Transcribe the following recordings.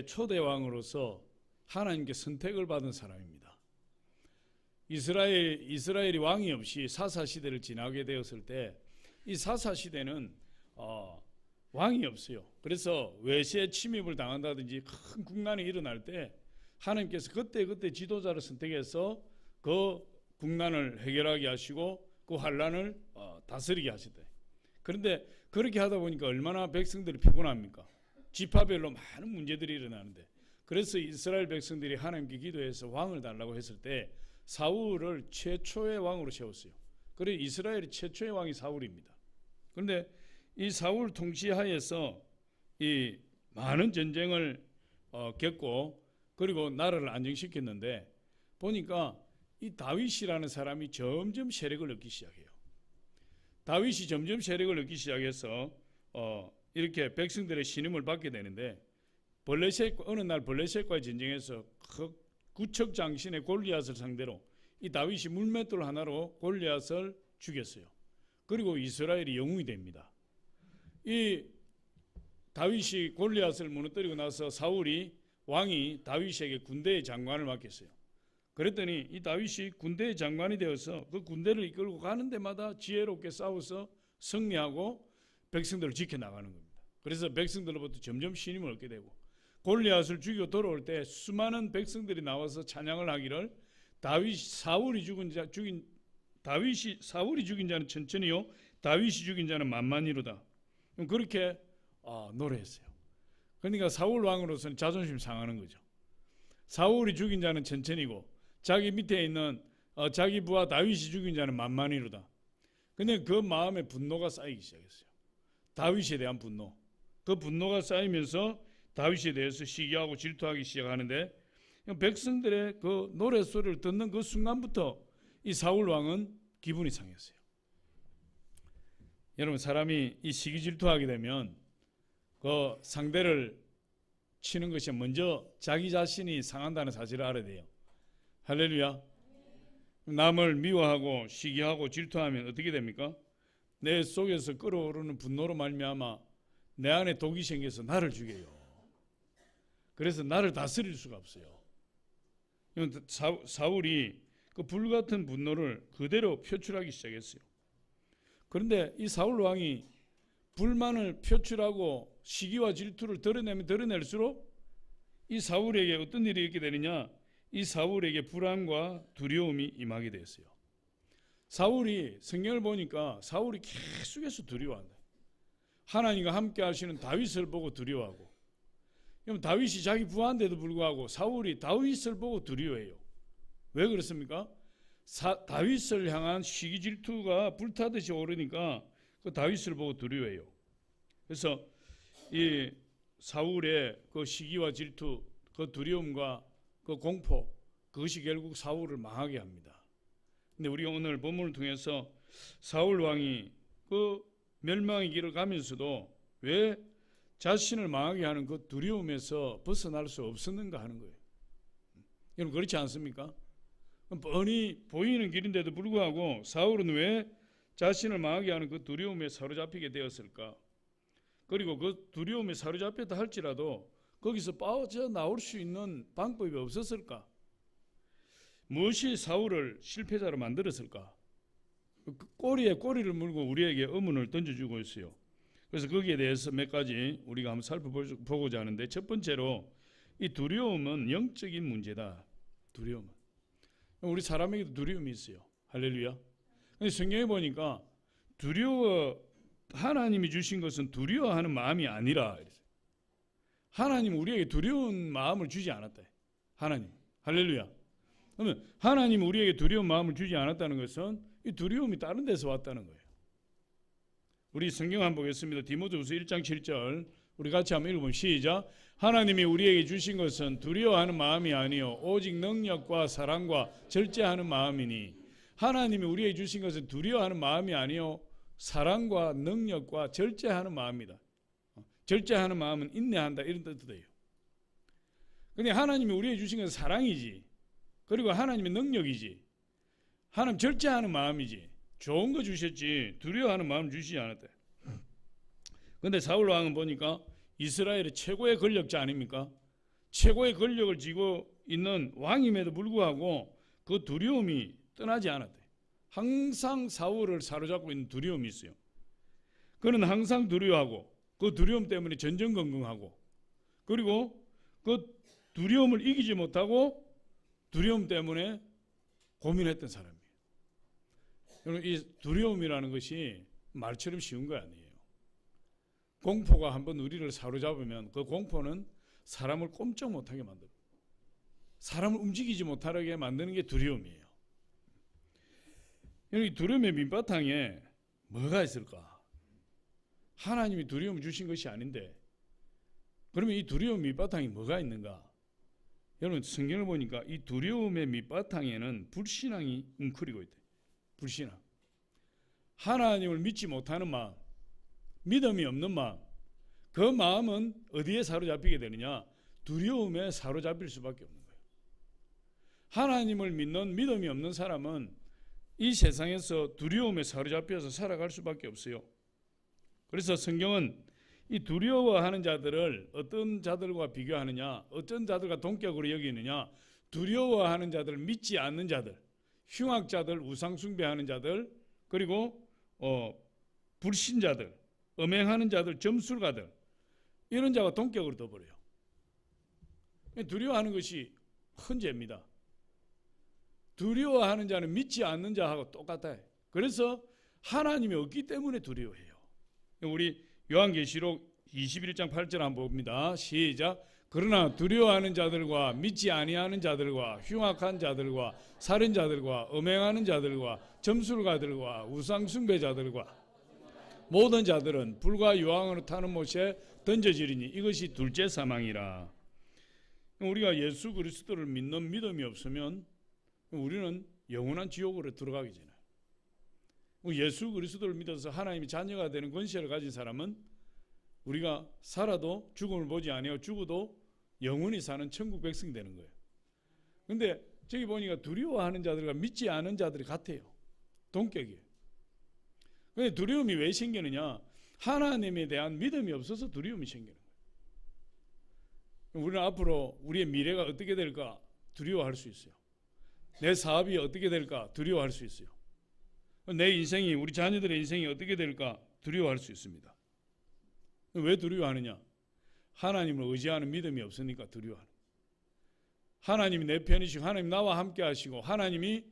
초대 왕으로서 하나님께 선택을 받은 사람입니다. 이스라엘이 왕이 없이 사사시대를 지나게 되었을 때 이 사사시대는 왕이 없어요. 그래서 외세 침입을 당한다든지 큰 국난이 일어날 때 하나님께서 그때 지도자를 선택해서 그 국난을 해결하게 하시고 그 환란을 다스리게 하셨대. 그런데 그렇게 하다 보니까 얼마나 백성들이 피곤합니까? 지파별로 많은 문제들이 일어나는데, 그래서 이스라엘 백성들이 하나님께 기도해서 왕을 달라고 했을 때 사울을 최초의 왕으로 세웠어요. 그래서 이스라엘의 최초의 왕이 사울입니다. 그런데 이 사울 통치하에서 이 많은 전쟁을 겪고 그리고 나라를 안정시켰는데, 보니까 이 다윗이라는 사람이 점점 세력을 얻기 시작해요. 다윗이 점점 세력을 얻기 시작해서 이렇게 백성들의 신임을 받게 되는데, 어느 날 블레셋과의 전쟁에서 구척 장신의 골리앗을 상대로 이 다윗이 물맷돌 하나로 골리앗을 죽였어요. 그리고 이스라엘이 영웅이 됩니다. 이 다윗이 골리앗을 무너뜨리고 나서 왕이 다윗에게 군대의 장관을 맡겼어요. 그랬더니 이 다윗이 군대의 장관이 되어서 그 군대를 이끌고 가는 데마다 지혜롭게 싸워서 승리하고 백성들을 지켜나가는 겁니다. 그래서 백성들로부터 점점 신임을 얻게 되고, 골리앗을 죽이고 돌아올 때 수많은 백성들이 나와서 찬양을 하기를 사울이 죽인 자는 천천히요 다윗이 죽인 자는 만만히로다. 그렇게 노래했어요. 그러니까 사울 왕으로서는 자존심 상하는 거죠. 사울이 죽인 자는 천천히고 자기 밑에 있는 자기 부하 다윗이 죽인 자는 만만히로다. 근데 그 마음에 분노가 쌓이기 시작했어요. 다윗에 대한 분노. 그 분노가 쌓이면서 다윗에 대해서 시기하고 질투하기 시작하는데, 백성들의 그 노래소리를 듣는 그 순간부터 이 사울 왕은 기분이 상했어요. 여러분, 사람이 이 시기 질투하게 되면 그 상대를 치는 것이 먼저 자기 자신이 상한다는 사실을 알아야 돼요. 할렐루야. 남을 미워하고 시기하고 질투하면 어떻게 됩니까? 내 속에서 끓어오르는 분노로 말미암아 내 안에 독이 생겨서 나를 죽여요. 그래서 나를 다스릴 수가 없어요. 사울이 그 불같은 분노를 그대로 표출하기 시작했어요. 그런데 이 사울 왕이 불만을 표출하고 시기와 질투를 드러내면 드러낼수록 이 사울에게 어떤 일이 있게 되느냐? 이 사울에게 불안과 두려움이 임하게 됐어요. 사울이 성경을 보니까 사울이 계속해서 두려워한다. 하나님과 함께 하시는 다윗을 보고 두려워하고, 다윗이 자기 부하인데도 불구하고 사울이 다윗을 보고 두려워해요. 왜 그렇습니까? 다윗을 향한 시기 질투가 불타듯이 오르니까 그 다윗을 보고 두려워해요. 그래서 이 사울의 그 시기와 질투, 그 두려움과 그 공포, 그것이 결국 사울을 망하게 합니다. 근데 우리가 오늘 본문을 통해서 사울 왕이 그 멸망의 길을 가면서도 왜 자신을 망하게 하는 그 두려움에서 벗어날 수 없었는가 하는 거예요. 여러분, 그렇지 않습니까? 뻔히 보이는 길인데도 불구하고 사울은 왜 자신을 망하게 하는 그 두려움에 사로잡히게 되었을까? 그리고 그 두려움에 사로잡혔다 할지라도 거기서 빠져나올 수 있는 방법이 없었을까? 무엇이 사울을 실패자로 만들었을까? 꼬리에 꼬리를 물고 우리에게 의문을 던져주고 있어요. 그래서 거기에 대해서 몇 가지 우리가 한번 살펴보고자 하는데, 첫 번째로 이 두려움은 영적인 문제다. 두려움은. 우리 사람에게도 두려움이 있어요. 할렐루야. 근데 성경에 보니까 하나님이 주신 것은 두려워하는 마음이 아니라, 하나님 우리에게 두려운 마음을 주지 않았다. 하나님. 할렐루야. 그러면 하나님 우리에게 두려운 마음을 주지 않았다는 것은 이 두려움이 다른 데서 왔다는 거예요. 우리 성경 한번 보겠습니다. 디모데후서 1장 7절 우리 같이 한번 읽어보면 시작. 하나님이 우리에게 주신 것은 두려워하는 마음이 아니요 오직 능력과 사랑과 절제하는 마음이니. 하나님이 우리에게 주신 것은 두려워하는 마음이 아니요 사랑과 능력과 절제하는 마음이다. 절제하는 마음은 인내한다, 이런 뜻도 돼요. 근데 하나님이 우리에게 주신 것은 사랑이지, 그리고 하나님의 능력이지, 하나님 절제하는 마음이지, 좋은 거 주셨지 두려워하는 마음 주시지 않았다. 그런데 사울 왕은 보니까 이스라엘의 최고의 권력자 아닙니까? 최고의 권력을 쥐고 있는 왕임에도 불구하고 그 두려움이 떠나지 않았대. 항상 사울을 사로잡고 있는 두려움이 있어요. 그는 항상 두려워하고 그 두려움 때문에 전전긍긍하고 그리고 그 두려움을 이기지 못하고 두려움 때문에 고민했던 사람이에요. 여러분, 이 두려움이라는 것이 말처럼 쉬운 거 아니에요. 공포가 한번 우리를 사로잡으면 그 공포는 사람을 꼼짝 못하게 만들어요. 사람을 움직이지 못하게 만드는 게 두려움이에요. 이 두려움의 밑바탕에 뭐가 있을까? 하나님이 두려움을 주신 것이 아닌데 그러면 이 두려움 밑바탕에 뭐가 있는가? 여러분 성경을 보니까 이 두려움의 밑바탕에는 불신앙이 웅크리고 있대. 불신앙. 하나님을 믿지 못하는 마음, 믿음이 없는 마음, 그 마음은 어디에 사로잡히게 되느냐? 두려움에 사로잡힐 수밖에 없는 거예요. 하나님을 믿는 믿음이 없는 사람은 이 세상에서 두려움에 사로잡혀서 살아갈 수밖에 없어요. 그래서 성경은 이 두려워하는 자들을 어떤 자들과 비교하느냐, 어떤 자들과 동격으로 여기느냐, 두려워하는 자들을 믿지 않는 자들, 흉악자들, 우상숭배하는 자들, 그리고 불신자들, 음행하는 자들, 점술가들 이런 자가 동격으로 둬버려요. 두려워하는 것이 큰 죄입니다. 두려워하는 자는 믿지 않는 자하고 똑같아요. 그래서 하나님이 없기 때문에 두려워해요. 우리 요한계시록 21장 8절 한번 봅니다. 시작. 그러나 두려워하는 자들과 믿지 아니하는 자들과 흉악한 자들과 살인자들과 음행하는 자들과 점술가들과 우상숭배자들과 모든 자들은 불과 유황으로 타는 못에 던져지리니 이것이 둘째 사망이라. 우리가 예수 그리스도를 믿는 믿음이 없으면 우리는 영원한 지옥으로 들어가게 되잖아요. 예수 그리스도를 믿어서 하나님의 자녀가 되는 권세를 가진 사람은 우리가 살아도 죽음을 보지 아니하고 죽어도 영원히 사는 천국 백성이 되는 거예요. 근데 저기 보니까 두려워하는 자들과 믿지 않은 자들이 같아요. 동격이에요. 근데 두려움이 왜 생기느냐? 하나님에 대한 믿음이 없어서 두려움이 생기는 거예요. 우리는 앞으로 우리의 미래가 어떻게 될까 두려워할 수 있어요. 내 사업이 어떻게 될까 두려워할 수 있어요. 내 인생이, 우리 자녀들의 인생이 어떻게 될까 두려워할 수 있습니다. 왜 두려워하느냐? 하나님을 의지하는 믿음이 없으니까 두려워하는 거예요. 하나님이 내 편이시고 하나님 나와 함께 하시고 하나님이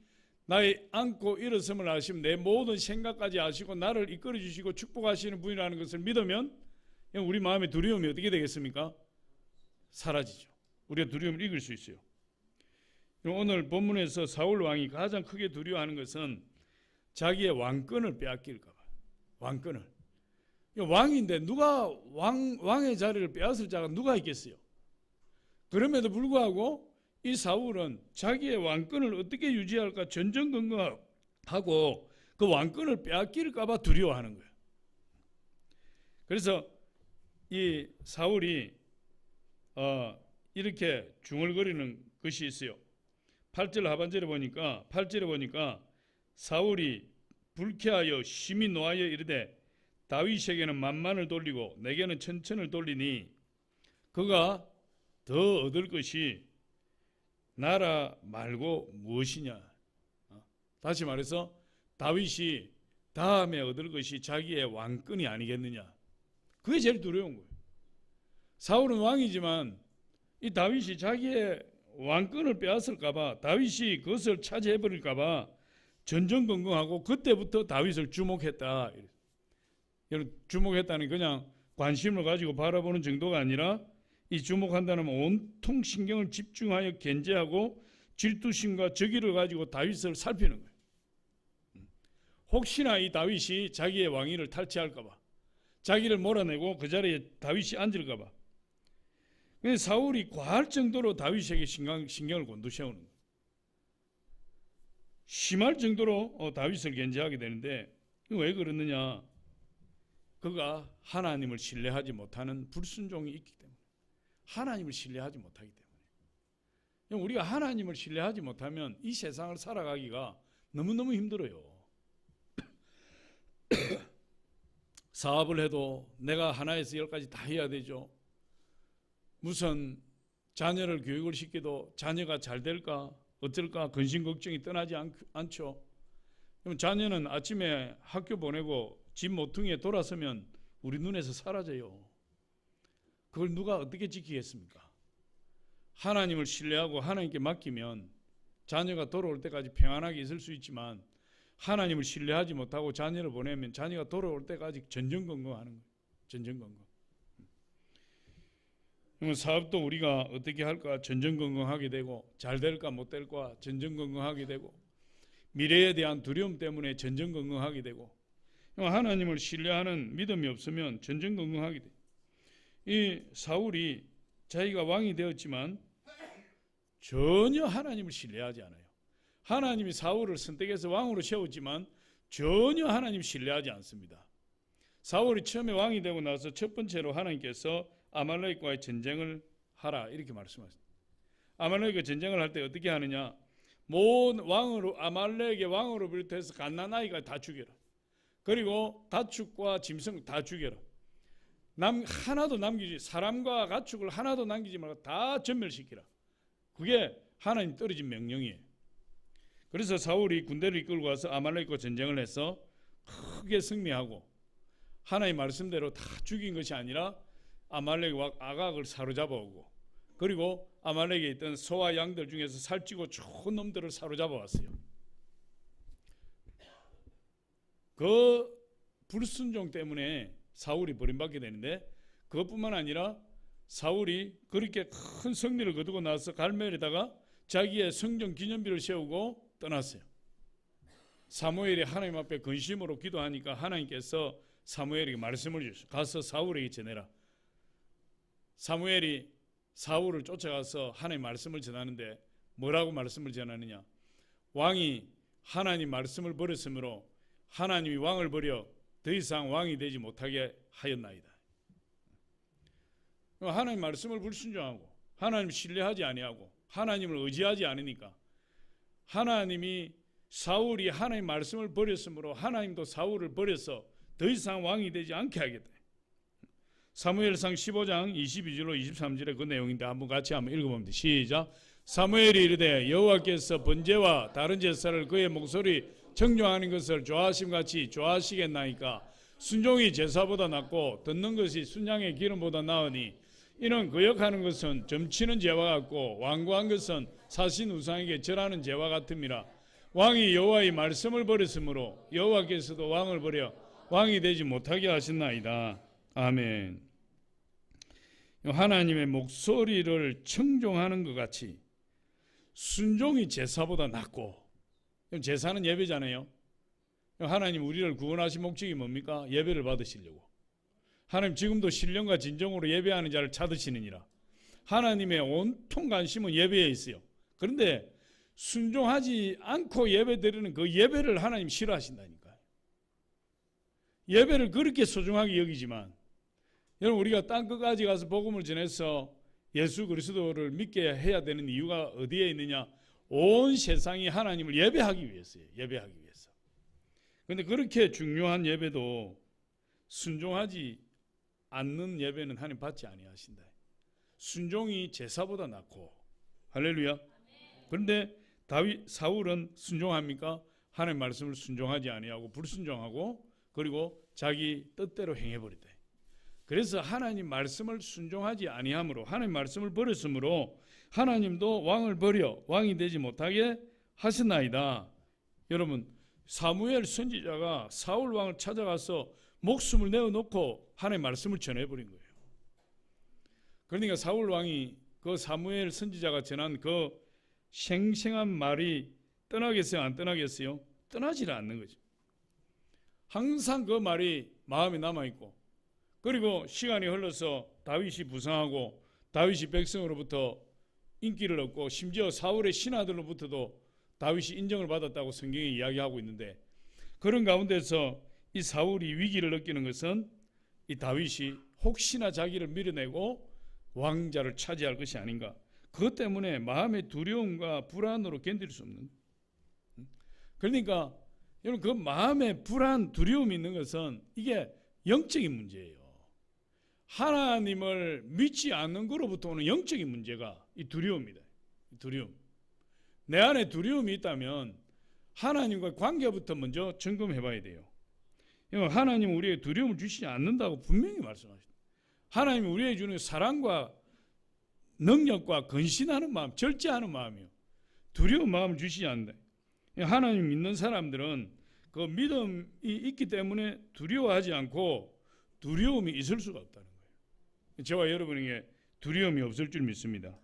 나의 안고 일어섬을 아시면 내 모든 생각까지 아시고 나를 이끌어 주시고 축복하시는 분이라는 것을 믿으면 우리 마음의 두려움이 어떻게 되겠습니까? 사라지죠. 우리가 두려움을 이길 수 있어요. 오늘 본문에서 사울 왕이 가장 크게 두려워하는 것은 자기의 왕권을 빼앗길까 봐. 왕권을. 왕인데 누가 왕의 자리를 빼앗을 자가 누가 있겠어요? 그럼에도 불구하고 이 사울은 자기의 왕권을 어떻게 유지할까 전전긍긍하고 그 왕권을 빼앗길까 봐 두려워하는 거예요. 그래서 이 사울이 이렇게 중얼거리는 것이 있어요. 8절 하반절에 보니까 8절에 보니까 사울이 불쾌하여 심히 노하여 이르되 다윗에게는 만만을 돌리고 내게는 천천을 돌리니 그가 더 얻을 것이 나라 말고 무엇이냐. 다시 말해서 다윗이 다음에 얻을 것이 자기의 왕권이 아니겠느냐. 그게 제일 두려운 거예요. 사울은 왕이지만 이 다윗이 자기의 왕권을 빼앗을까 봐, 다윗이 그것을 차지해버릴까 봐 전전긍긍하고 그때부터 다윗을 주목했다. 주목했다는 그냥 관심을 가지고 바라보는 정도가 아니라 이 주목한다는 온통 신경을 집중하여 견제하고 질투심과 적의를 가지고 다윗을 살피는 거예요. 혹시나 이 다윗이 자기의 왕위를 탈취할까 봐, 자기를 몰아내고 그 자리에 다윗이 앉을까 봐. 근데 사울이 과할 정도로 다윗에게 신경을 곤두세우는 거예요. 심할 정도로 다윗을 견제하게 되는데 왜 그러느냐? 그가 하나님을 신뢰하지 못하는 불순종이 있기 때문에, 하나님을 신뢰하지 못하기 때문에. 우리가 하나님을 신뢰하지 못하면 이 세상을 살아가기가 너무너무 힘들어요. 사업을 해도 내가 하나에서 10까지 다 해야 되죠. 무슨 자녀를 교육을 시켜도 자녀가 잘 될까 어쩔까 근심 걱정이 떠나지 않죠. 그럼 자녀는 아침에 학교 보내고 집 모퉁이에 돌아서면 우리 눈에서 사라져요. 그걸 누가 어떻게 지키겠습니까? 하나님을 신뢰하고 하나님께 맡기면 자녀가 돌아올 때까지 평안하게 있을 수 있지만, 하나님을 신뢰하지 못하고 자녀를 보내면 자녀가 돌아올 때까지 전전긍긍하는 거예요. 전전긍긍. 그러면 사업도 우리가 어떻게 할까 전전긍긍하게 되고, 잘 될까 못 될까 전전긍긍하게 되고, 미래에 대한 두려움 때문에 전전긍긍하게 되고, 하나님을 신뢰하는 믿음이 없으면 전전긍긍하게 돼요. 이 사울이 자기가 왕이 되었지만 전혀 하나님을 신뢰하지 않아요. 하나님이 사울을 선택해서 왕으로 세웠지만 전혀 하나님 신뢰하지 않습니다. 사울이 처음에 왕이 되고 나서 첫 번째로 하나님께서 아말렉과의 전쟁을 하라 이렇게 말씀하셨습니다. 아말렉과 전쟁을 할 때 어떻게 하느냐, 모든 왕으로 아말렉의 왕으로 비롯해서 갓난아이가 다 죽여라. 그리고 가축과 짐승 다 죽여라. 하나도 남기지, 사람과 가축을 하나도 남기지 말고 다 전멸시키라. 그게 하나님 떨어진 명령이에요. 그래서 사울이 군대를 이끌고 와서 아말렉과 전쟁을 해서 크게 승리하고, 하나님 말씀대로 다 죽인 것이 아니라 아말렉 아각을 사로잡아 오고, 그리고 아말렉에 있던 소와 양들 중에서 살찌고 좋은 놈들을 사로잡아 왔어요. 그 불순종 때문에 사울이 버림받게 되는데, 그것뿐만 아니라 사울이 그렇게 큰 승리를 거두고 나서 갈멜에다가 자기의 성전 기념비를 세우고 떠났어요. 사무엘이 하나님 앞에 근심으로 기도하니까 하나님께서 사무엘에게 말씀을 주셨어요. 가서 사울에게 전해라. 사무엘이 사울을 쫓아가서 하나님 말씀을 전하는데 뭐라고 말씀을 전하느냐, 왕이 하나님 말씀을 버렸으므로 하나님이 왕을 버려 더 이상 왕이 되지 못하게 하였나이다. 하나님 말씀을 불순종하고 하나님 신뢰하지 아니하고 하나님을 의지하지 않으니까, 하나님이 사울이 하나님 말씀을 버렸으므로 하나님도 사울을 버려서 더 이상 왕이 되지 않게 하겠다. 사무엘상 15장 22절로 23절의 그 내용인데 한번 같이 한번 읽어봅니다. 시작. 사무엘이 이르되 여호와께서 번제와 다른 제사를 그의 목소리 청종하는 것을 좋아하심같이 좋아하시겠나이까. 순종이 제사보다 낫고 듣는 것이 순양의 기름보다 나으니 이는 거역하는 것은 점치는 죄와 같고 완고한 것은 사신 우상에게 절하는 죄와 같음이라. 왕이 여호와의 말씀을 버렸으므로 여호와께서도 왕을 버려 왕이 되지 못하게 하셨나이다. 아멘. 하나님의 목소리를 청종하는 것 같이 순종이 제사보다 낫고, 제사는 예배잖아요. 하나님 우리를 구원하신 목적이 뭡니까? 예배를 받으시려고. 하나님 지금도 신령과 진정으로 예배하는 자를 찾으시느니라. 하나님의 온통 관심은 예배에 있어요. 그런데 순종하지 않고 예배 드리는 그 예배를 하나님 싫어하신다니까요. 예배를 그렇게 소중하게 여기지만, 여러분 우리가 땅끝까지 가서 복음을 전해서 예수 그리스도를 믿게 해야 되는 이유가 어디에 있느냐? 온 세상이 하나님을 예배하기 위해서예요. 예배하기 위해서. 그런데 그렇게 중요한 예배도 순종하지 않는 예배는 하나님 받지 아니하신다. 순종이 제사보다 낫고. 할렐루야. 그런데 사울은 순종합니까? 하나님 말씀을 순종하지 아니하고 불순종하고, 그리고 자기 뜻대로 행해버리다. 그래서 하나님 말씀을 순종하지 아니함으로, 하나님 말씀을 버렸으므로 하나님도 왕을 버려 왕이 되지 못하게 하셨나이다. 여러분, 사무엘 선지자가 사울 왕을 찾아가서 목숨을 내어놓고 하나님 말씀을 전해버린 거예요. 그러니까 사울 왕이 그 사무엘 선지자가 전한 그 생생한 말이 떠나겠어요? 안 떠나겠어요? 떠나지를 않는 거죠. 항상 그 말이 마음에 남아있고, 그리고 시간이 흘러서 다윗이 부상하고 다윗이 백성으로부터 인기를 얻고 심지어 사울의 신하들로부터도 다윗이 인정을 받았다고 성경이 이야기하고 있는데, 그런 가운데서 이 사울이 위기를 느끼는 것은 이 다윗이 혹시나 자기를 밀어내고 왕자를 차지할 것이 아닌가, 그것 때문에 마음의 두려움과 불안으로 견딜 수 없는. 그러니까 여러분, 그 마음의 불안, 두려움이 있는 것은 이게 영적인 문제예요. 하나님을 믿지 않는 것으로부터 오는 영적인 문제가 이 두려움입니다. 두려움. 내 안에 두려움이 있다면 하나님과 관계부터 먼저 점검해 봐야 돼요. 하나님은 우리에게 두려움을 주시지 않는다고 분명히 말씀하십니다. 하나님이 우리에게 주는 사랑과 능력과 근신하는 마음, 절제하는 마음이요. 두려운 마음을 주시지 않는다. 하나님 믿는 사람들은 그 믿음이 있기 때문에 두려워하지 않고 두려움이 있을 수가 없다는 거예요. 저와 여러분에게 두려움이 없을 줄 믿습니다.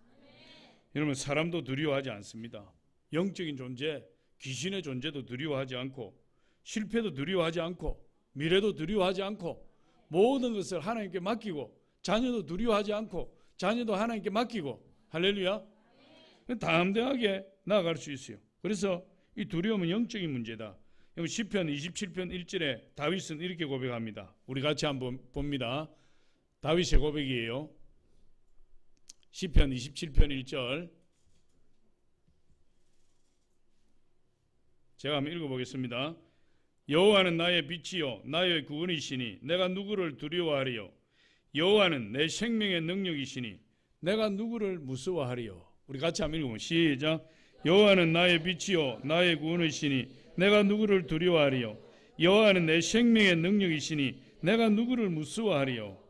여러분, 사람도 두려워하지 않습니다. 영적인 존재, 귀신의 존재도 두려워하지 않고, 실패도 두려워하지 않고, 미래도 두려워하지 않고, 모든 것을 하나님께 맡기고, 자녀도 두려워하지 않고, 자녀도 하나님께 맡기고, 할렐루야. 담대하게 나아갈 수 있어요. 그래서 이 두려움은 영적인 문제다. 시편 27편 1절에 다윗은 이렇게 고백합니다. 우리 같이 한번 봅니다. 다윗의 고백이에요. 시편 27편 1절. 제가 한번 읽어보겠습니다. 여호와는 나의 빛이요 나의 구원이시니 내가 누구를 두려워하리요. 여호와는 내 생명의 능력이시니 내가 누구를 무서워하리요. 우리 같이 한번 읽어보면 시작. 여호와는 나의 빛이요 나의 구원이시니 내가 누구를 두려워하리요. 여호와는 내 생명의 능력이시니 내가 누구를 무서워하리요.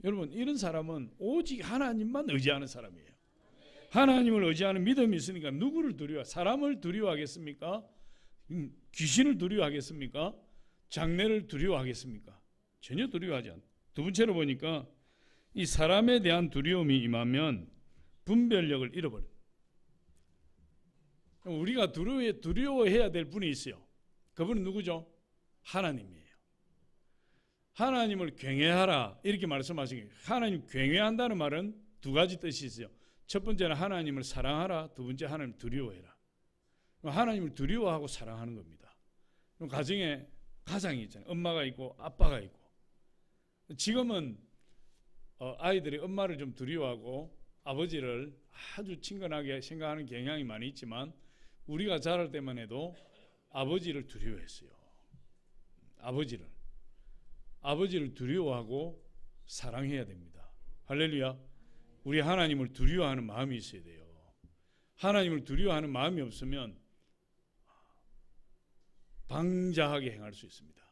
여러분, 이런 사람은 오직 하나님만 의지하는 사람이에요. 하나님을 의지하는 믿음이 있으니까 누구를 두려워? 사람을 두려워하겠습니까? 귀신을 두려워하겠습니까? 장래를 두려워하겠습니까? 전혀 두려워하지 않아요. 두 번째로 보니까 이 사람에 대한 두려움이 임하면 분별력을 잃어버려요. 우리가 두려워해야 될 분이 있어요. 그분은 누구죠? 하나님이에요. 하나님을 경외하라 이렇게 말씀하시기. 하나님 경외한다는 말은 두 가지 뜻이 있어요. 첫 번째는 하나님을 사랑하라. 두 번째 하나님 두려워해라. 하나님을 두려워하고 사랑하는 겁니다. 가정에 가장이 있잖아요. 엄마가 있고 아빠가 있고. 지금은 아이들이 엄마를 좀 두려워하고 아버지를 아주 친근하게 생각하는 경향이 많이 있지만 우리가 자랄 때만 해도 아버지를 두려워했어요. 아버지를 두려워하고 사랑해야 됩니다. 할렐루야. 우리 하나님을 두려워하는 마음이 있어야 돼요. 하나님을 두려워하는 마음이 없으면 방자하게 행할 수 있습니다.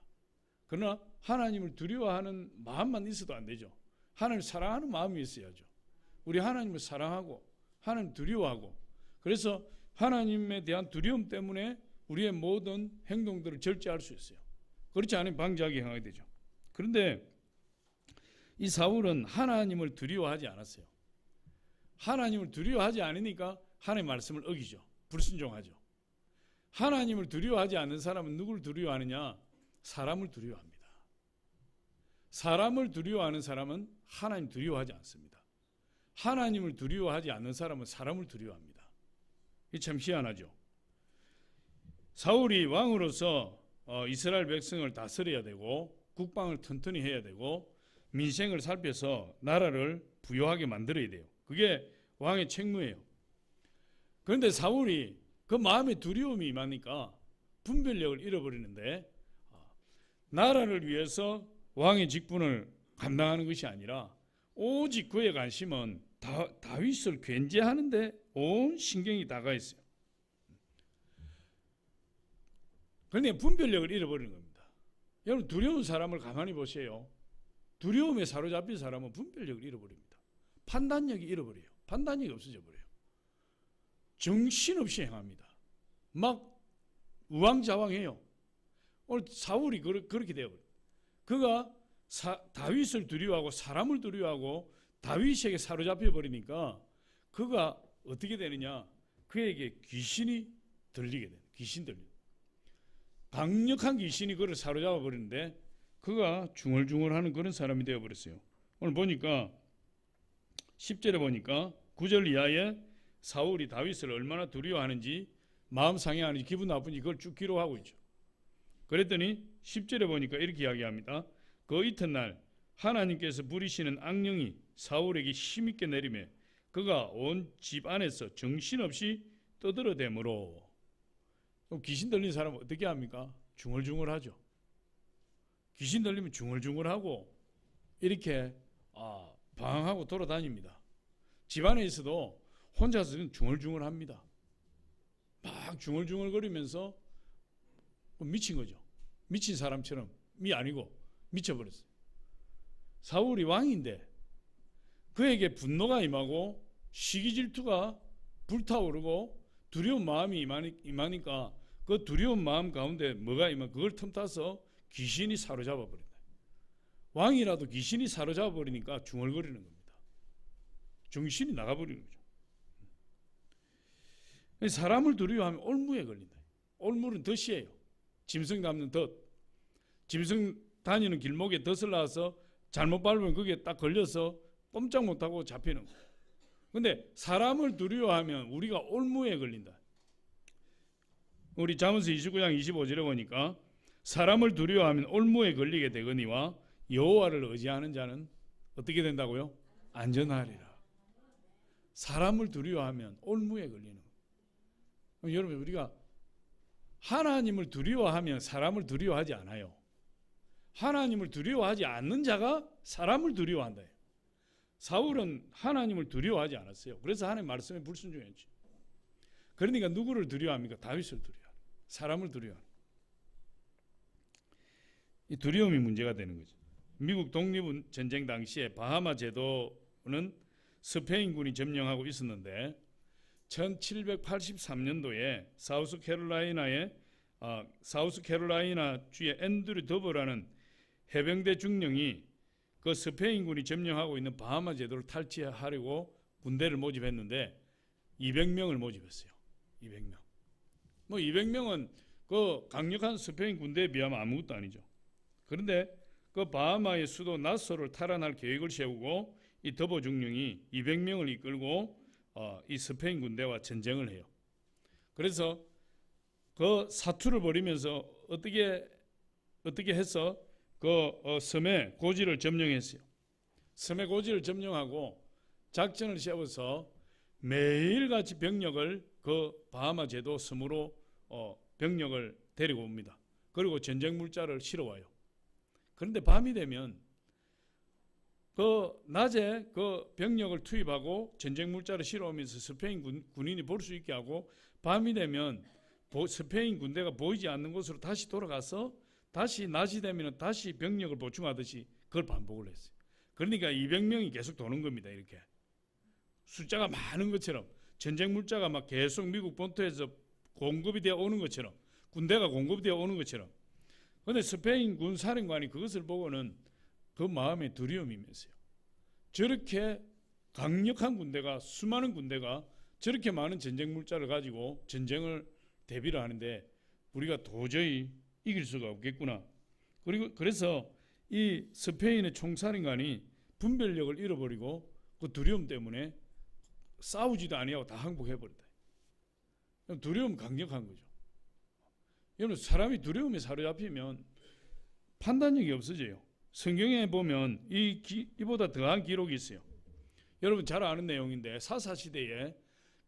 그러나 하나님을 두려워하는 마음만 있어도 안 되죠. 하나님을 사랑하는 마음이 있어야죠. 우리 하나님을 사랑하고 하나님을 두려워하고, 그래서 하나님에 대한 두려움 때문에 우리의 모든 행동들을 절제할 수 있어요. 그렇지 않으면 방자하게 행하게 되죠. 그런데 이 사울은 하나님을 두려워하지 않았어요. 하나님을 두려워하지 않으니까 하나님의 말씀을 어기죠. 불순종하죠. 하나님을 두려워하지 않는 사람은 누구를 두려워하느냐? 사람을 두려워합니다. 사람을 두려워하는 사람은 하나님 두려워하지 않습니다. 하나님을 두려워하지 않는 사람은 사람을 두려워합니다. 이게 참 희한하죠. 사울이 왕으로서 이스라엘 백성을 다스려야 되고 국방을 튼튼히 해야 되고 민생을 살펴서 나라를 부유하게 만들어야 돼요. 그게 왕의 책무예요. 그런데 사울이 그 마음에 두려움이 임하니까 분별력을 잃어버리는데, 나라를 위해서 왕의 직분을 감당하는 것이 아니라 오직 그의 관심은 다윗을 견제하는 데 온 신경이 다가 있어요. 그런데 분별력을 잃어버리는 겁니다. 여러분, 두려운 사람을 가만히 보세요. 두려움에 사로잡힌 사람은 분별력을 잃어버립니다. 판단력이 잃어버려요. 판단력이 없어져 버려요. 정신없이 행합니다. 막 우왕좌왕해요. 오늘 사울이 그렇게 되어버려요. 그가 다윗을 두려워하고 사람을 두려워하고 다윗에게 사로잡혀 버리니까 그가 어떻게 되느냐? 그에게 귀신이 들리게 돼요. 귀신 들려. 강력한 귀신이 그를 사로잡아 버리는데 그가 중얼중얼하는 그런 사람이 되어 버렸어요. 오늘 보니까 10절에 보니까 9절 이하에 사울이 다윗을 얼마나 두려워하는지, 마음 상해하는지, 기분 나쁜지 그걸 쭉 기록하고 있죠. 그랬더니 10절에 보니까 이렇게 이야기합니다. 그 이튿날 하나님께서 부리시는 악령이 사울에게 힘있게 내리매 그가 온 집 안에서 정신없이 떠들어대므로. 귀신 들린 사람은 어떻게 합니까? 중얼중얼하죠. 귀신 들리면 중얼중얼하고 이렇게 방황하고 돌아다닙니다. 집 안에 있어도 혼자서 중얼중얼합니다. 막 중얼중얼거리면서 미친 거죠. 미친 사람처럼 아니고 미쳐버렸어요. 사울이 왕인데 그에게 분노가 임하고 시기 질투가 불타오르고 두려운 마음이 임하니까 그 두려운 마음 가운데 뭐가 임하면 그걸 틈타서 귀신이 사로잡아 버린다. 왕이라도 귀신이 사로잡아 버리니까 중얼거리는 겁니다. 정신이 나가버리는 거죠. 사람을 두려워하면 올무에 걸린다. 올무는 덫이에요. 짐승 잡는 덫. 짐승 다니는 길목에 덫을 놔서 잘못 밟으면 그게 딱 걸려서 꼼짝 못하고 잡히는 거예요. 근데 사람을 두려워하면 우리가 올무에 걸린다. 우리 잠언서 29장 25절에 보니까 사람을 두려워하면 올무에 걸리게 되거니와 여호와를 의지하는 자는 어떻게 된다고요? 안전하리라. 사람을 두려워하면 올무에 걸리는 거예요. 여러분, 우리가 하나님을 두려워하면 사람을 두려워하지 않아요. 하나님을 두려워하지 않는 자가 사람을 두려워한다. 사울은 하나님을 두려워하지 않았어요. 그래서 하나님 말씀에 불순종했죠. 그러니까 누구를 두려워합니까? 다윗을 두려워합니다. 사람을 두려워합니다. 이 두려움이 문제가 되는 거죠. 미국 독립전쟁 당시에 바하마 제도는 스페인군이 점령하고 있었는데 1783년도에 사우스캐롤라이나 주의 앤드류 더버라는 해병대 중령이 그 스페인군이 점령하고 있는 바하마 제도를 탈취하려고 군대를 모집했는데 200명을 모집했어요. 200명. 200명은 그 강력한 스페인 군대에 비하면 아무것도 아니죠. 그런데 그 바하마의 수도 나소를 탈환할 계획을 세우고 이 더버 중령이 200명을 이끌고 이 스페인 군대와 전쟁을 해요. 그래서 그 사투를 벌이면서 어떻게 해서 그 섬의 고지를 점령했어요. 섬의 고지를 점령하고 작전을 세워서 매일같이 병력을 그 바하마 제도 섬으로 병력을 데리고 옵니다. 그리고 전쟁 물자를 실어와요. 그런데 밤이 되면 그 낮에 그 병력을 투입하고 전쟁 물자를 실어오면서 스페인 군인이 볼 수 있게 하고 밤이 되면 스페인 군대가 보이지 않는 곳으로 다시 돌아가서 다시 낮이 되면 다시 병력을 보충하듯이 그걸 반복을 했어요. 그러니까 200명이 계속 도는 겁니다. 이렇게 숫자가 많은 것처럼 전쟁 물자가 막 계속 미국 본토에서 공급이 되어 오는 것처럼 군대가 공급이 되어 오는 것처럼. 그런데 스페인 군 사령관이 그것을 보고는 그 마음에 두려움이 임했어요. 저렇게 강력한 군대가, 수많은 군대가 저렇게 많은 전쟁 물자를 가지고 전쟁을 대비를 하는데 우리가 도저히 이길 수가 없겠구나. 그래서 이 스페인의 총사령관이 분별력을 잃어버리고 그 두려움 때문에 싸우지도 아니하고 다 항복해버렸다. 두려움 강력한 거죠. 여러분, 사람이 두려움에 사로잡히면 판단력이 없어져요. 성경에 보면 이보다 더한 기록이 있어요. 여러분 잘 아는 내용인데 사사 시대에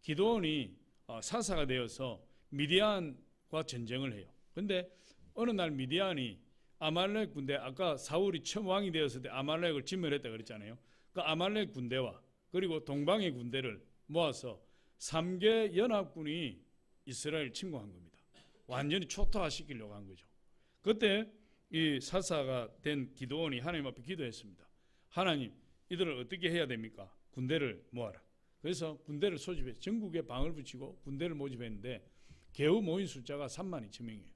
기드온이 사사가 되어서 미디안과 전쟁을 해요. 그런데 어느 날 미디안이 아말렉 군대, 아까 사울이 처음 왕이 되었을 때 아말렉을 진멸했다 그랬잖아요. 그 아말렉 군대와 그리고 동방의 군대를 모아서 3개 연합군이 이스라엘을 침공한 겁니다. 완전히 초토화시키려고 한 거죠. 그때 이 사사가 된 기드온이 하나님 앞에 기도했습니다. 하나님, 이들을 어떻게 해야 됩니까? 군대를 모아라. 그래서 군대를 소집해 전국에 방을 붙이고 군대를 모집했는데 겨우 모인 숫자가 3만 2천 명이에요.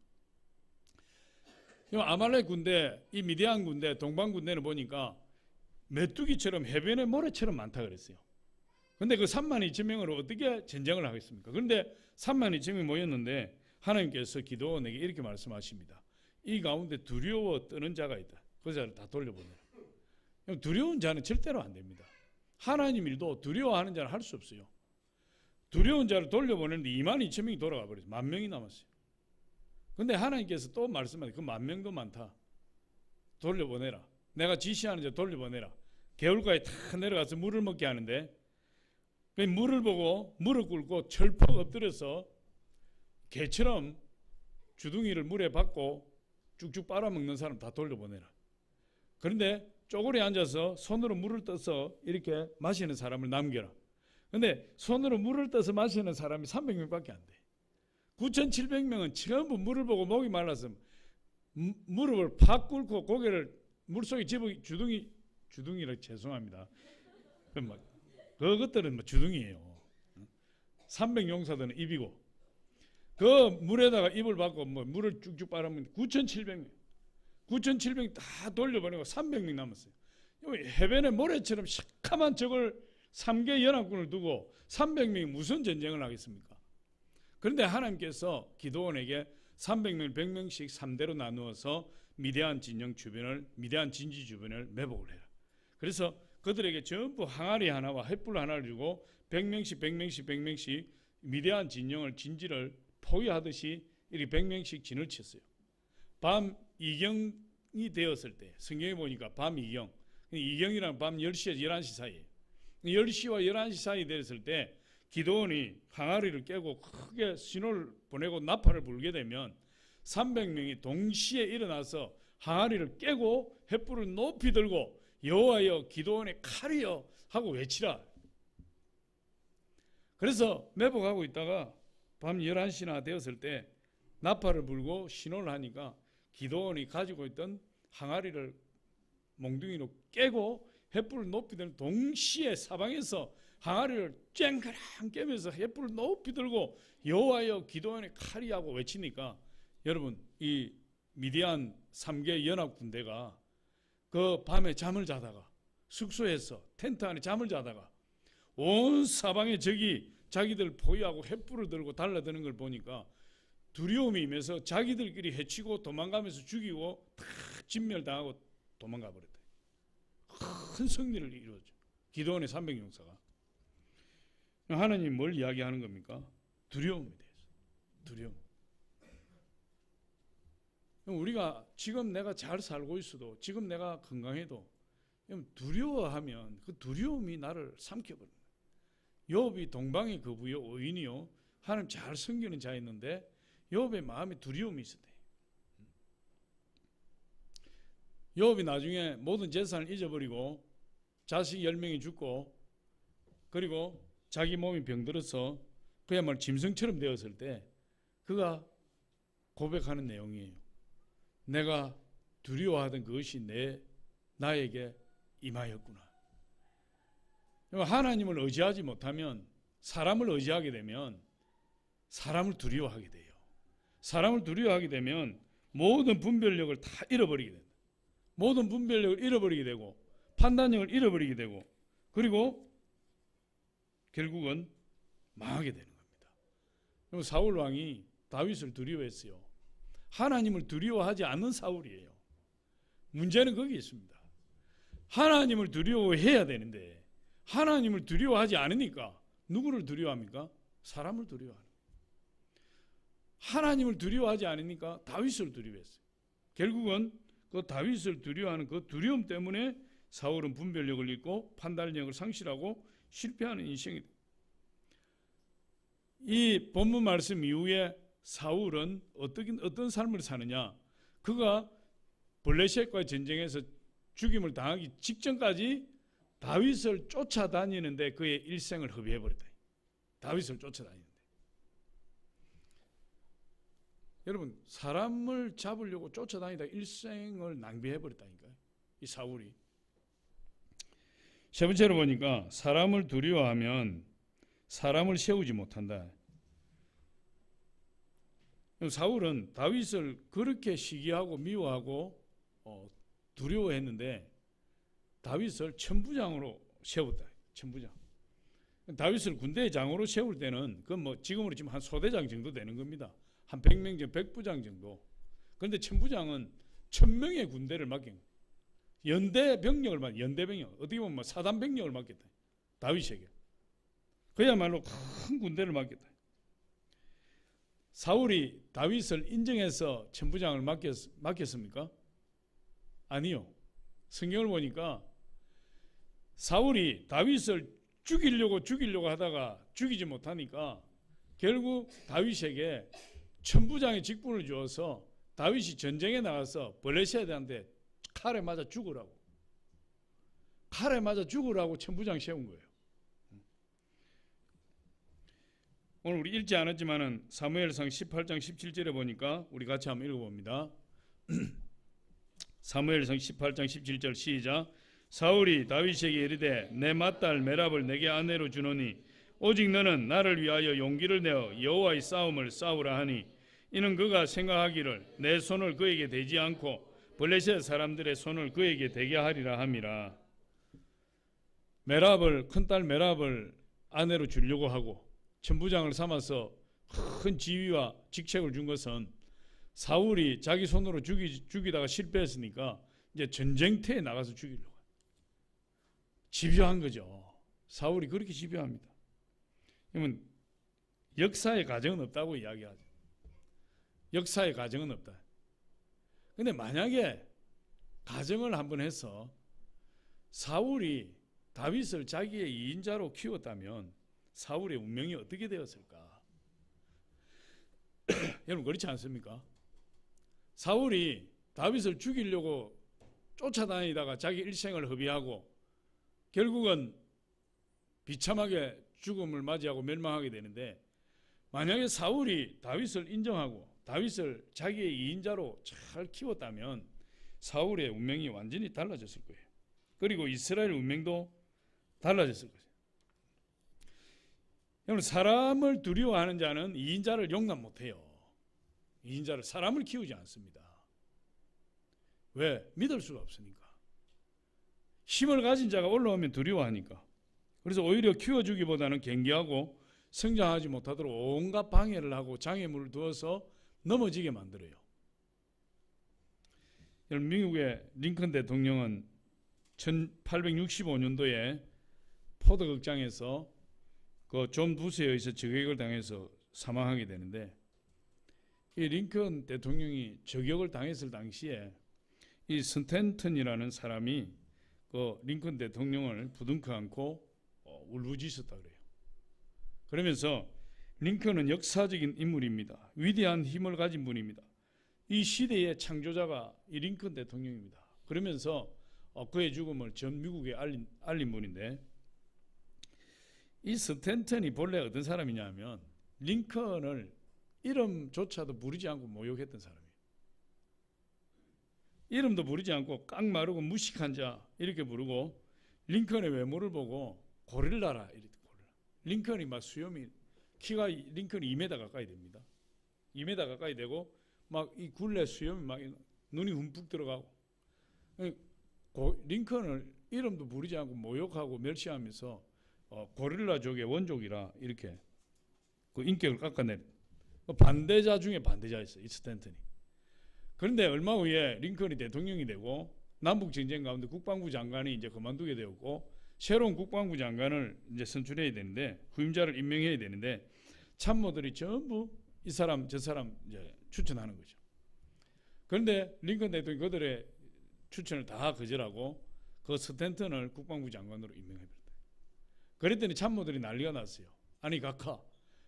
아말렉 군대, 이 미디안 군대, 동방 군대는 보니까 메뚜기처럼 해변의 모래처럼 많다 그랬어요. 그런데 그 3만 2천 명으로 어떻게 전쟁을 하겠습니까? 그런데 3만 2천 명이 모였는데 하나님께서 기드온에게 이렇게 말씀하십니다. 이 가운데 두려워 떠는 자가 있다. 그 자를 다 돌려보내라. 두려운 자는 절대로 안 됩니다. 하나님 일도 두려워하는 자는 할 수 없어요. 두려운 자를 돌려보내는데 2만 2천 명이 돌아가 버렸어요. 10,000명이 남았어요. 근데 하나님께서 또 말씀하세요. 그 10,000명도 많다. 돌려보내라. 내가 지시하는 자 돌려보내라. 개울가에 탁 내려가서 물을 먹게 하는데 그 물을 보고 무릎 꿇고 철퍽 엎드려서 개처럼 주둥이를 물에 박고 쭉쭉 빨아먹는 사람 다 돌려보내라. 그런데 쪼그려 앉아서 손으로 물을 떠서 이렇게 마시는 사람을 남겨라. 근데 손으로 물을 떠서 마시는 사람이 300명밖에 안 돼. 9,700명은 전부 물을 보고 목이 말라서 무릎을 팍 꿇고 고개를 물속에 주둥이라 죄송합니다. 그것들은 주둥이에요. 300용사들은 입이고 그 물에다가 입을 받고 물을 쭉쭉 빨아먹는 9,700명 다 돌려보내고 300명 남았어요. 해변에 모래처럼 시커먼 적을 3개 연합군을 두고 300명이 무슨 전쟁을 하겠습니까? 그런데 하나님께서 기드온에게 300명, 100명씩 3대로 나누어서 미디안 진지 주변을 매복을 해라. 그래서 그들에게 전부 항아리 하나와 횃불 하나를 주고 100명씩 미디안 진지를 포위하듯이 이렇게 100명씩 진을 쳤어요. 밤 이경이 되었을 때 성경에 보니까 밤 이경이란 밤 10시에서 11시 사이에 10시와 11시 사이 되었을 때 기드온이 항아리를 깨고 크게 신호를 보내고 나팔을 불게 되면 300명이 동시에 일어나서 항아리를 깨고 횃불을 높이 들고 여호와여 기드온의 칼이여 하고 외치라. 그래서 매복하고 있다가 밤 11시나 되었을 때 나팔을 불고 신호를 하니까 기드온이 가지고 있던 항아리를 몽둥이로 깨고 횃불을 높이 들고 동시에 사방에서 항아리를 쨍그랑 깨면서 횃불을 높이 들고 여호와여 기드온의 칼이 하고 외치니까 여러분 이 미디안 3개 연합 군대가 그 밤에 잠을 자다가 숙소에서 텐트 안에 잠을 자다가 온 사방에 적이 자기들 포위하고 횃불을 들고 달라드는 걸 보니까 두려움이 임해서 자기들끼리 해치고 도망가면서 죽이고 다 진멸당하고 도망가 버렸다. 큰 승리를 이루었죠. 기드온의 300용사가. 하나님 뭘 이야기하는 겁니까? 두려움에 대해서. 두려움. 우리가 지금 내가 잘 살고 있어도 지금 내가 건강해도 두려워하면 그 두려움이 나를 삼켜버려요. 욥이 동방의 거부요 의인이요 하나님 잘 섬기는 자였는데 욥의 마음에 두려움이 있었대. 욥이 나중에 모든 재산을 잊어버리고 자식 10명이 죽고 그리고 자기 몸이 병들어서 그야말로 짐승처럼 되었을 때 그가 고백하는 내용이에요. 내가 두려워하던 그것이 나에게 임하였구나. 하나님을 의지하지 못하면 사람을 의지하게 되면 사람을 두려워하게 돼요. 사람을 두려워하게 되면 모든 분별력을 다 잃어버리게 된다. 모든 분별력을 잃어버리게 되고 판단력을 잃어버리게 되고 그리고 결국은 망하게 되는 겁니다. 사울 왕이 다윗을 두려워했어요. 하나님을 두려워하지 않는 사울이에요. 문제는 거기 있습니다. 하나님을 두려워해야 되는데 하나님을 두려워하지 않으니까 누구를 두려워합니까? 사람을 두려워하는 거예요. 하나님을 두려워하지 않으니까 다윗을 두려워했어요. 결국은 그 다윗을 두려워하는 그 두려움 때문에 사울은 분별력을 잃고 판단력을 상실하고 실패하는 인생이 됩니다. 이 본문 말씀 이후에 사울은 어떤 삶을 사느냐? 그가 블레셋과의 전쟁에서 죽임을 당하기 직전까지 다윗을 쫓아다니는데 그의 일생을 허비해버렸다. 다윗을 쫓아다니는데. 여러분 사람을 잡으려고 쫓아다니다 일생을 낭비해버렸다니까요. 이 사울이. 세 번째로 보니까 사람을 두려워하면 사람을 세우지 못한다. 사울은 다윗을 그렇게 시기하고 미워하고 두려워했는데 다윗을 천부장으로 세웠다. 천부장. 다윗을 군대의 장으로 세울 때는 그건 지금으로 지금 한 소대장 정도 되는 겁니다. 한 100명 정도, 100부장 정도. 그런데 천부장은 1000명의 군대를 맡긴 연대 병력을 연대 병력. 어떻게 보면 사단 병력을 맡겼다. 다윗에게. 그야말로 큰 군대를 맡겼다. 사울이 다윗을 인정해서 천부장을 맡겼습니까? 아니요. 성경을 보니까 사울이 다윗을 죽이려고 하다가 죽이지 못하니까 결국 다윗에게 천부장의 직분을 주어서 다윗이 전쟁에 나가서 블레셋한테 칼에 맞아 죽으라고 천부장 세운 거예요. 오늘 우리 읽지 않았지만은 사무엘상 18장 17절에 보니까 우리 같이 한번 읽어봅니다. 사무엘상 18장 17절 시작. 사울이 다윗에게 이르되 내 맏딸 메랍을 내게 아내로 주노니 오직 너는 나를 위하여 용기를 내어 여호와의 싸움을 싸우라 하니 이는 그가 생각하기를 내 손을 그에게 대지 않고 블레셋 사람들의 손을 그에게 대게 하리라 함이라. 메랍을, 큰딸 메랍을 아내로 주려고 하고 천부장을 삼아서 큰 지위와 직책을 준 것은 사울이 자기 손으로 죽이다가 실패했으니까 이제 전쟁터에 나가서 죽이려고 해요. 집요한 거죠. 사울이 그렇게 집요합니다. 그러면 역사의 가정은 없다고 이야기하죠. 역사의 가정은 없다. 근데 만약에 가정을 한번 해서 사울이 다윗을 자기의 2인자로 키웠다면 사울의 운명이 어떻게 되었을까? 여러분 그렇지 않습니까? 사울이 다윗을 죽이려고 쫓아다니다가 자기 일생을 허비하고 결국은 비참하게 죽음을 맞이하고 멸망하게 되는데, 만약에 사울이 다윗을 인정하고 다윗을 자기의 2인자로 잘 키웠다면 사울의 운명이 완전히 달라졌을 거예요. 그리고 이스라엘 운명도 달라졌을 거예요. 여러분 사람을 두려워하는 자는 2인자를 용납 못해요. 2인자를, 사람을 키우지 않습니다. 왜? 믿을 수가 없으니까. 힘을 가진 자가 올라오면 두려워하니까. 그래서 오히려 키워주기보다는 경계하고 성장하지 못하도록 온갖 방해를 하고 장애물을 두어서 넘어지게 만들어요. 여러분 미국의 링컨 대통령은 1865년도에 포드 극장에서 그 존 부스에 의해서 저격을 당해서 사망하게 되는데, 이 링컨 대통령이 저격을 당했을 당시에 이 스탠턴이라는 사람이 그 링컨 대통령을 부둥켜 안고 울부짖었다 그래요. 그러면서 링컨은 역사적인 인물입니다. 위대한 힘을 가진 분입니다. 이 시대의 창조자가 이 링컨 대통령입니다. 그러면서 그의 죽음을 전 미국에 알린 분인데, 이 스탠턴이 본래 어떤 사람이냐면 링컨을 이름조차도 부르지 않고 모욕했던 사람이에요. 이름도 부르지 않고 깡마르고 무식한 자 이렇게 부르고, 링컨의 외모를 보고 고릴라라 이랬대. 링컨이 막 수염이, 키가 링컨이 2m 가까이 됩니다. 2m 가까이 되고 막 이 굴레 수염이 막 눈이 흠뻑 들어가고, 링컨을 이름도 부르지 않고 모욕하고 멸시하면서 고릴라족의 원족이라 이렇게 그 인격을 깎아내 반대자 중에 반대자였어요, 이 스탠턴이. 그런데 얼마 후에 링컨이 대통령이 되고 남북 전쟁 가운데 국방부 장관이 이제 그만두게 되었고 새로운 국방부 장관을 이제 선출해야 되는데, 후임자를 임명해야 되는데 참모들이 전부 이 사람 저 사람 이제 추천하는 거죠. 그런데 링컨 대통령이 그들의 추천을 다 거절하고 그 스탠턴을 국방부 장관으로 임명해버렸다. 그랬더니 참모들이 난리가 났어요. 아니 각하,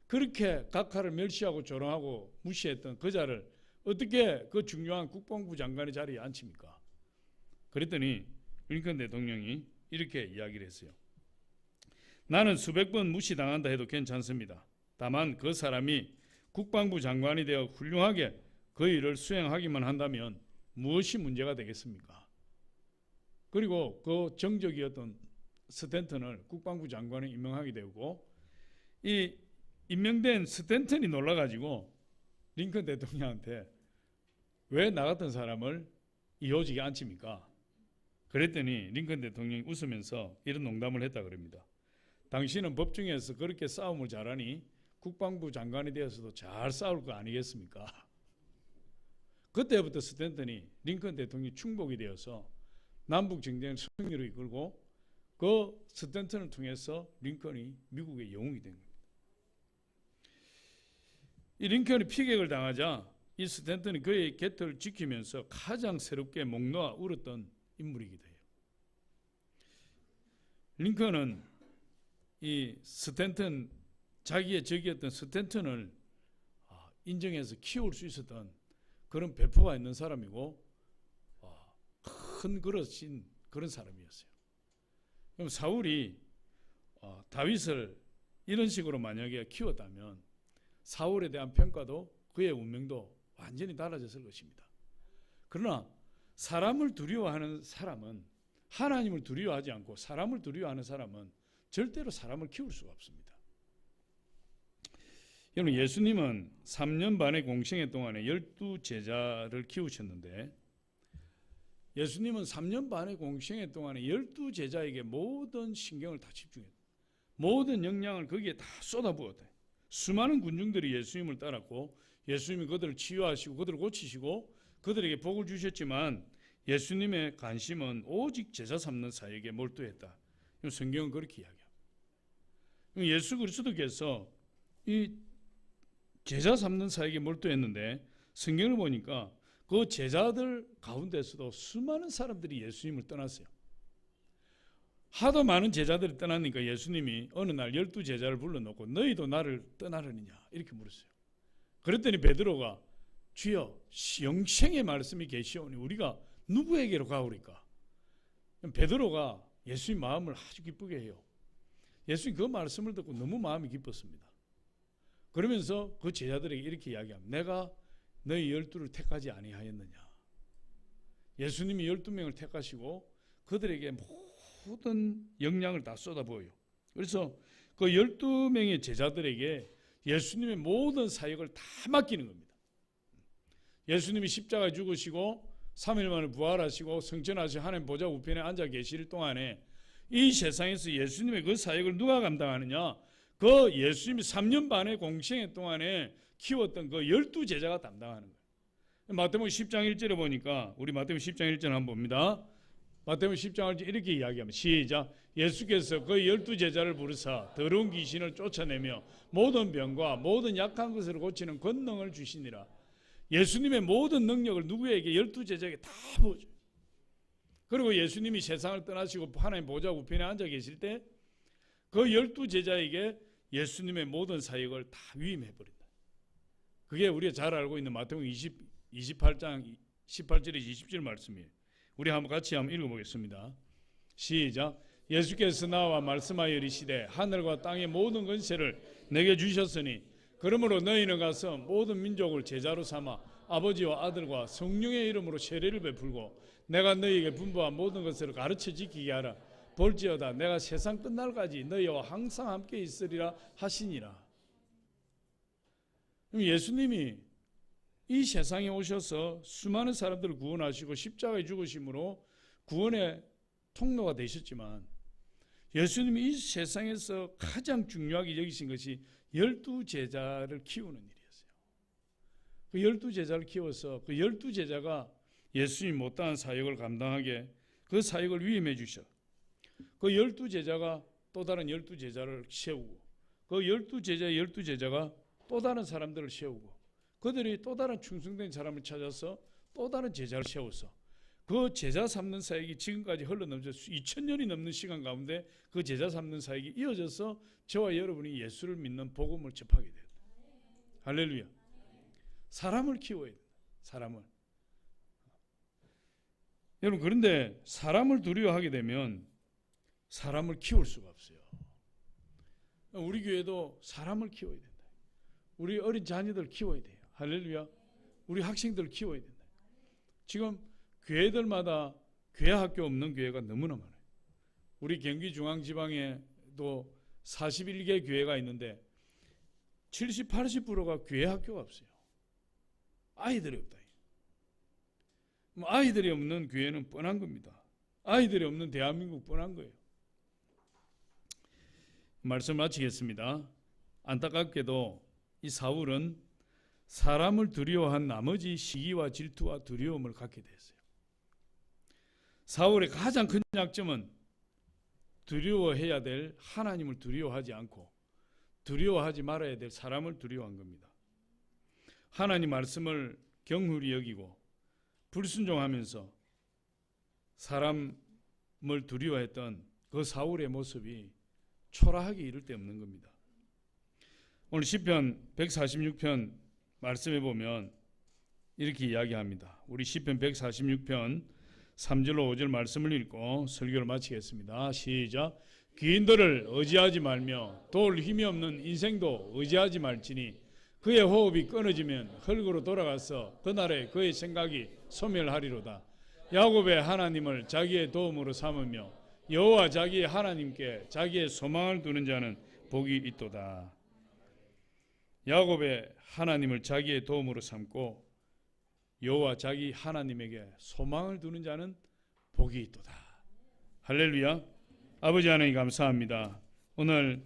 그렇게 각하를 멸시하고 조롱하고 무시했던 그 자를 어떻게 그 중요한 국방부 장관의 자리에 앉힙니까? 그랬더니 링컨 대통령이 이렇게 이야기를 했어요. 나는 수백 번 무시당한다 해도 괜찮습니다. 다만 그 사람이 국방부 장관이 되어 훌륭하게 그 일을 수행하기만 한다면 무엇이 문제가 되겠습니까? 그리고 그 정적이었던 스탠턴을 국방부 장관에 임명하게 되고, 이 임명된 스탠턴이 놀라가지고 링컨 대통령한테 왜 나 같은 사람을 이 요직에 앉힙니까? 그랬더니 링컨 대통령이 웃으면서 이런 농담을 했다 그럽니다. 당신은 법정에서 그렇게 싸움을 잘하니 국방부 장관이 되어서도 잘 싸울 거 아니겠습니까? 그때부터 스탠턴이 링컨 대통령이 충복이 되어서 남북 전쟁을 승리로 이끌고 그 스탠턴을 통해서 링컨이 미국의 영웅이 된 겁니다. 이 링컨이 피격을 당하자 이 스탠턴이 그의 곁을 지키면서 가장 새롭게 목 놓아 울었던 인물이기도 해요. 링컨은 이 스탠턴, 자기의 적이었던 스탠턴을 인정해서 키울 수 있었던 그런 배포가 있는 사람이고 큰 그릇인 그런 사람이었어요. 그럼 사울이 다윗을 이런 식으로 만약에 키웠다면 사울에 대한 평가도 그의 운명도 완전히 달라졌을 것입니다. 그러나 사람을 두려워하는 사람은, 하나님을 두려워하지 않고 사람을 두려워하는 사람은 절대로 사람을 키울 수가 없습니다. 여러분, 예수님은 3년 반의 공생애 동안에 12제자를 키우셨는데, 예수님은 3년 반의 공생애 동안에 12제자에게 모든 신경을 다 집중했다. 모든 역량을 거기에 다 쏟아부었다. 수많은 군중들이 예수님을 따랐고 예수님이 그들을 치유하시고 그들을 고치시고 그들에게 복을 주셨지만 예수님의 관심은 오직 제자 삼는 사역에 몰두했다. 성경은 그렇게 이야기합니다. 예수 그리스도께서 이 제자 삼는 사역에 몰두했는데, 성경을 보니까 그 제자들 가운데서도 수많은 사람들이 예수님을 떠났어요. 하도 많은 제자들이 떠나니까 예수님이 어느 날 12제자를 불러놓고 너희도 나를 떠나려느냐 이렇게 물었어요. 그랬더니 베드로가 주여 영생의 말씀이 계시오니 우리가 누구에게로 가오리까? 베드로가 예수님 마음을 아주 기쁘게 해요. 예수님 그 말씀을 듣고 너무 마음이 기뻤습니다. 그러면서 그 제자들에게 이렇게 이야기합니다. 내가 너희 12를 택하지 아니하였느냐. 예수님이 12명을 택하시고 그들에게 모든 역량을 다 쏟아부어요. 그래서 그 12명의 제자들에게 예수님의 모든 사역을 다 맡기는 겁니다. 예수님이 십자가에 죽으시고 3일 만에 부활하시고 승천하시고 하나님 보좌 우편에 앉아 계실 동안에 이 세상에서 예수님의 그 사역을 누가 감당하느냐? 그 예수님이 3년 반의 공생애 동안에 키웠던 그 12제자가 담당하는 거예요. 마태복음 10장 1절에 보니까, 우리 마태복음 10장 1절 한번 봅니다. 마태복음 10장 1절 이렇게 이야기합니다. 시작. 예수께서 그 12제자를 부르사 더러운 귀신을 쫓아내며 모든 병과 모든 약한 것을 고치는 권능을 주시니라. 예수님의 모든 능력을 누구에게? 12제자에게 다 부어줘요. 그리고 예수님이 세상을 떠나시고 하나님 보좌 우편에 앉아 계실 때 그 12제자에게 예수님의 모든 사역을 다 위임해버린다. 그게 우리가 잘 알고 있는 마태복음 28장 18절에서 20절 말씀이에요. 우리 한번 같이 한번 읽어보겠습니다. 시작. 예수께서 나와 말씀하여 이르시되 하늘과 땅의 모든 권세를 내게 주셨으니 그러므로 너희는 가서 모든 민족을 제자로 삼아 아버지와 아들과 성령의 이름으로 세례를 베풀고 내가 너희에게 분부한 모든 것을 가르쳐 지키게 하라. 볼지어다 내가 세상 끝날까지 너희와 항상 함께 있으리라 하시니라. 예수님이 이 세상에 오셔서 수많은 사람들을 구원하시고 십자가에 죽으심으로 구원의 통로가 되셨지만 예수님이 이 세상에서 가장 중요하게 여기신 것이 12제자를 키우는 일이었어요. 그 12제자를 키워서 그 12제자가 예수님 못다한 사역을 감당하게 그 사역을 위임해 주셔. 그 12제자가 또 다른 12제자를 세우고 그 12제자가 또 다른 사람들을 세우고 그들이 또 다른 충성된 사람을 찾아서 또 다른 제자를 세워서 그 제자 삼는 사역이 지금까지 흘러넘쳐 2000년이 넘는 시간 가운데 그 제자 삼는 사역이 이어져서 저와 여러분이 예수를 믿는 복음을 접하게 돼요. 할렐루야. 사람을 키워야 된다. 사람을. 여러분, 그런데 사람을 두려워하게 되면 사람을 키울 수가 없어요. 우리 교회도 사람을 키워야 된다. 우리 어린 자녀들 키워야 돼요. 할렐루야. 우리 학생들 키워야 된다. 지금 교회들마다 교회 학교 없는 교회가 너무나 많아요. 우리 경기 중앙지방에도 41개 교회가 있는데 70, 80%가 교회 학교가 없어요. 아이들이 없다. 아이들이 없는 교회는 뻔한 겁니다. 아이들이 없는 대한민국 뻔한 거예요. 말씀 마치겠습니다. 안타깝게도 이 사울은 사람을 두려워한 나머지 시기와 질투와 두려움을 갖게 됐어요. 사울의 가장 큰 약점은 두려워해야 될 하나님을 두려워하지 않고 두려워하지 말아야 될 사람을 두려워한 겁니다. 하나님 말씀을 경홀히 여기고 불순종하면서 사람을 두려워했던 그 사울의 모습이 초라하게 이를 데 없는 겁니다. 오늘 시편 146편 말씀해 보면 이렇게 이야기합니다. 우리 시편 146편 3절로 5절 말씀을 읽고 설교를 마치겠습니다. 시작. 귀인들을 의지하지 말며 도울 힘이 없는 인생도 의지하지 말지니 그의 호흡이 끊어지면 흙으로 돌아가서 그날에 그의 생각이 소멸하리로다. 야곱의 하나님을 자기의 도움으로 삼으며 여호와 자기의 하나님께 자기의 소망을 두는 자는 복이 있도다. 야곱의 하나님을 자기의 도움으로 삼고 여호와 자기 하나님에게 소망을 두는 자는 복이 있도다. 할렐루야. 아버지 하나님 감사합니다. 오늘